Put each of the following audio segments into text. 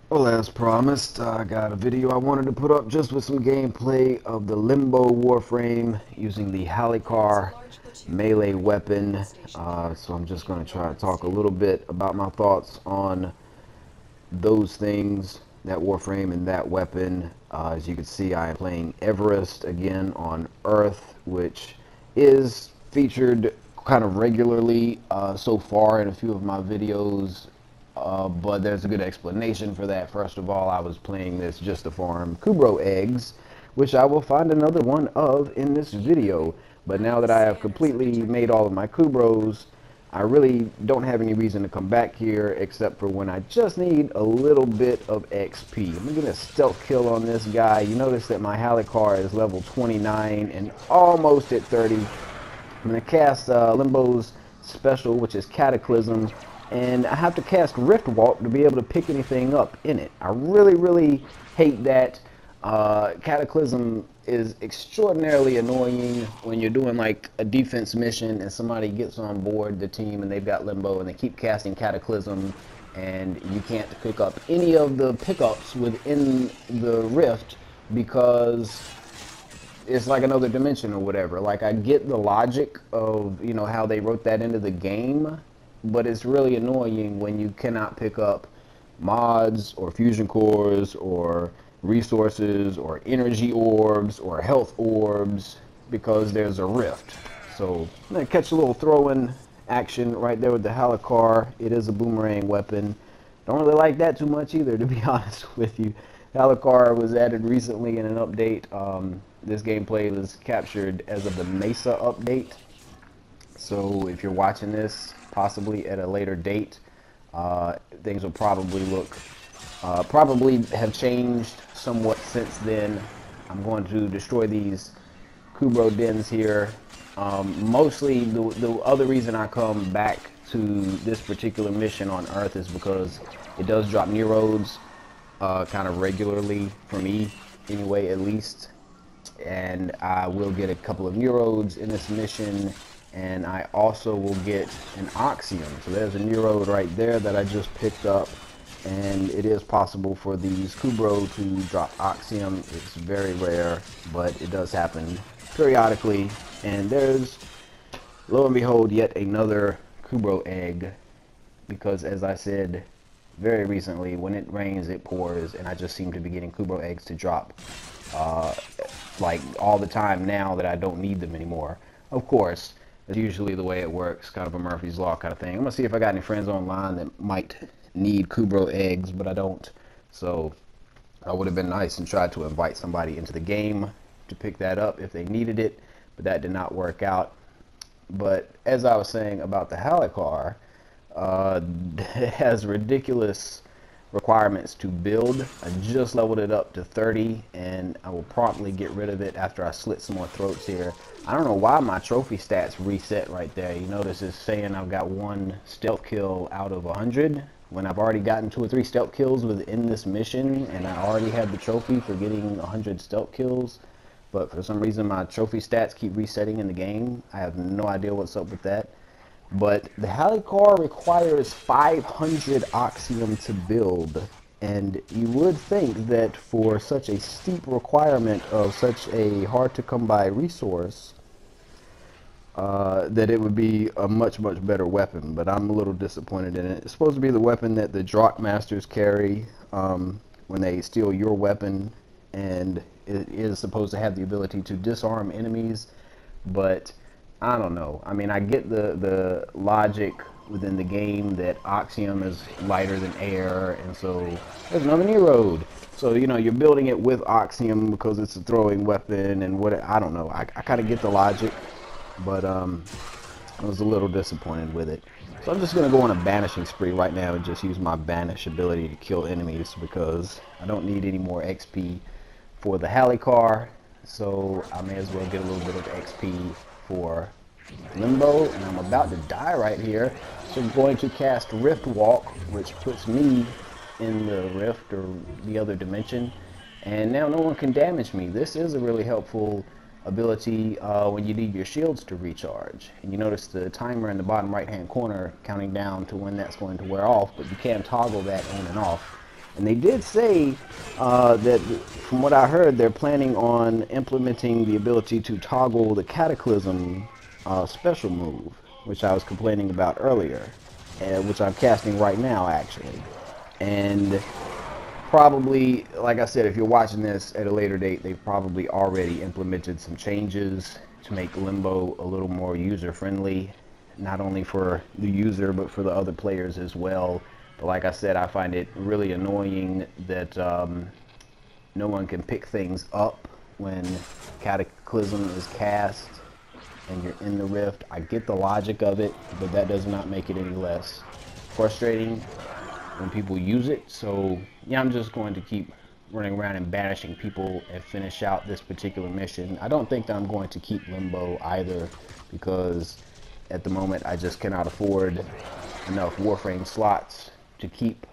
Well, as promised, I got a video I wanted to put up just with some gameplay of the Limbo Warframe using the Halikar melee weapon. So I'm just going to try to talk a little bit about my thoughts on those things, that Warframe and that weapon. As you can see, I am playing Everest again on Earth, which is featured kind of regularly so far in a few of my videos. But there's a good explanation for that. First of all, I was playing this just to farm Kubro eggs, which I will find another one of in this video. But now that I have completely made all of my Kubros, I really don't have any reason to come back here except for when I just need a little bit of XP. I'm gonna get a stealth kill on this guy. You notice that my Halikar is level 29 and almost at 30. I'm gonna cast Limbo's special, which is Cataclysm, and I have to cast Rift Walk to be able to pick anything up in it. I really hate that. Cataclysm is extraordinarily annoying when you're doing like a defense mission and somebody gets on board the team and they've got Limbo and they keep casting Cataclysm and you can't pick up any of the pickups within the Rift because it's like another dimension or whatever. Like, I get the logic of, you know, how they wrote that into the game, but it's really annoying when you cannot pick up mods or fusion cores or resources or energy orbs or health orbs because there's a rift. So I'm gonna catch a little throw-in action right there with the Halikar. It is a boomerang weapon. Don't really like that too much either, to be honest with you. Halikar was added recently in an update. This gameplay was captured as of the Mesa update. So if you're watching this possibly at a later date, things will probably probably have changed somewhat since then. I'm going to destroy these Kubro dens here. Mostly the other reason I come back to this particular mission on Earth is because it does drop new roads kind of regularly for me anyway, at least. And I will get a couple of Neurodes in this mission, and I also will get an Oxium. So there's a Neurode right there that I just picked up, and it is possible for these Kubro to drop Oxium. It's very rare, but it does happen periodically. And there's, lo and behold, yet another Kubro egg, because as I said very recently, when it rains it pours, and I just seem to be getting Kubro eggs to drop like all the time now that I don't need them anymore. Of course, that's usually the way it works, kind of a Murphy's Law kind of thing. I'm gonna see if I got any friends online that might need Kubro eggs, but I don't. So I would have been nice and tried to invite somebody into the game to pick that up if they needed it, but that did not work out. But as I was saying about the Halikar, it has ridiculous requirements to build. I just leveled it up to 30, and I will promptly get rid of it after I slit some more throats here. I don't know why my trophy stats reset right there. You notice it's saying I've got 1 stealth kill out of 100 when I've already gotten 2 or 3 stealth kills within this mission, and I already had the trophy for getting 100 stealth kills. But for some reason my trophy stats keep resetting in the game. I have no idea what's up with that. But the Halikar requires 500 Oxium to build, and you would think that for such a steep requirement of such a hard to come by resource, that it would be a much better weapon, but I'm a little disappointed in it. It's supposed to be the weapon that the Drock Masters carry when they steal your weapon, and it is supposed to have the ability to disarm enemies, but I don't know. I mean, I get the logic within the game that Oxium is lighter than air, and so there's another Neurode. So, you know, you're building it with Oxium because it's a throwing weapon and what, I don't know. I kind of get the logic, but I was a little disappointed with it. So I'm just going to go on a banishing spree right now and just use my banish ability to kill enemies because I don't need any more XP for the Halikar, so I may as well get a little bit of XP for Limbo, and I'm about to die right here, so I'm going to cast Rift Walk, which puts me in the rift or the other dimension, and now no one can damage me. This is a really helpful ability when you need your shields to recharge, and you notice the timer in the bottom right hand corner counting down to when that's going to wear off, but you can toggle that on and off. And they did say that, from what I heard, they're planning on implementing the ability to toggle the Cataclysm special move, which I was complaining about earlier, which I'm casting right now, actually. And probably, like I said, if you're watching this at a later date, they've probably already implemented some changes to make Limbo a little more user-friendly, not only for the user, but for the other players as well. But like I said, I find it really annoying that no one can pick things up when Cataclysm is cast and you're in the rift. I get the logic of it, but that does not make it any less frustrating when people use it. So yeah, I'm just going to keep running around and banishing people and finish out this particular mission. I don't think that I'm going to keep Limbo either, because at the moment I just cannot afford enough Warframe slots to keep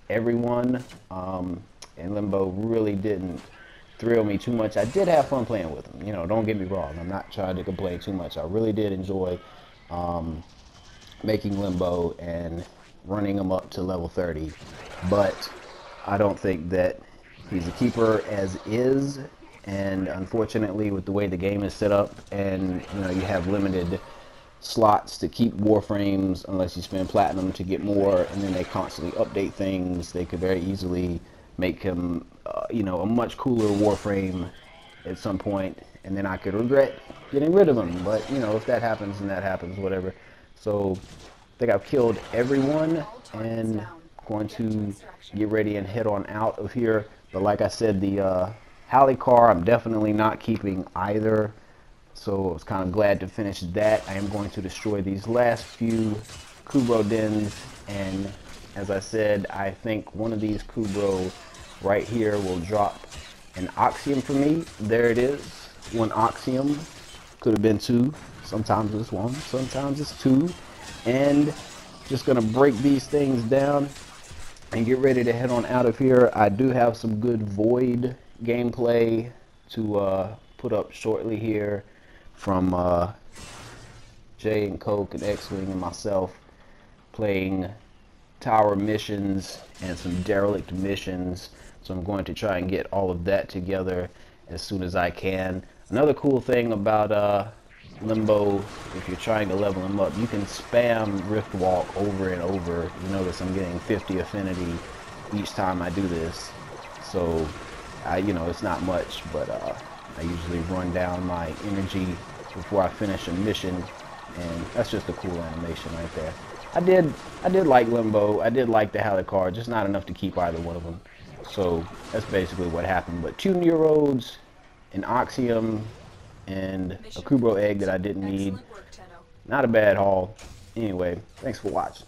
everyone, and Limbo really didn't thrill me too much. I did have fun playing with them, you know, don't get me wrong, I'm not trying to complain too much. I really did enjoy making Limbo and running him up to level 30, but I don't think that he's a keeper as is. And unfortunately, with the way the game is set up, and you know, you have limited slots to keep Warframes unless you spend platinum to get more, and then they constantly update things, they could very easily make him you know, a much cooler Warframe at some point, and then I could regret getting rid of him. But you know, if that happens, then that happens, whatever. So I think I've killed everyone, and going to get ready and head on out of here. But like I said, the Halikar I'm definitely not keeping either, so I was kind of glad to finish that. I am going to destroy these last few Kubro dens, and as I said, I think one of these Kubro right here will drop an Oxium for me. There it is, one Oxium. Could have been two, sometimes it's one, sometimes it's two. And just gonna break these things down and get ready to head on out of here. I do have some good Void gameplay to put up shortly here from Jay and Coke and X-Wing and myself, playing tower missions and some derelict missions. So I'm going to try and get all of that together as soon as I can. Another cool thing about Limbo, if you're trying to level him up, you can spam Rift Walk over and over. You notice I'm getting 50 affinity each time I do this. So, you know, it's not much, but I usually run down my energy before I finish a mission, and that's just a cool animation right there. I did like Limbo. I did like the Halikar, just not enough to keep either one of them. So that's basically what happened. But 2 Neurodes, an Oxium, and a Kubro egg that I didn't need. Not a bad haul. Anyway, thanks for watching.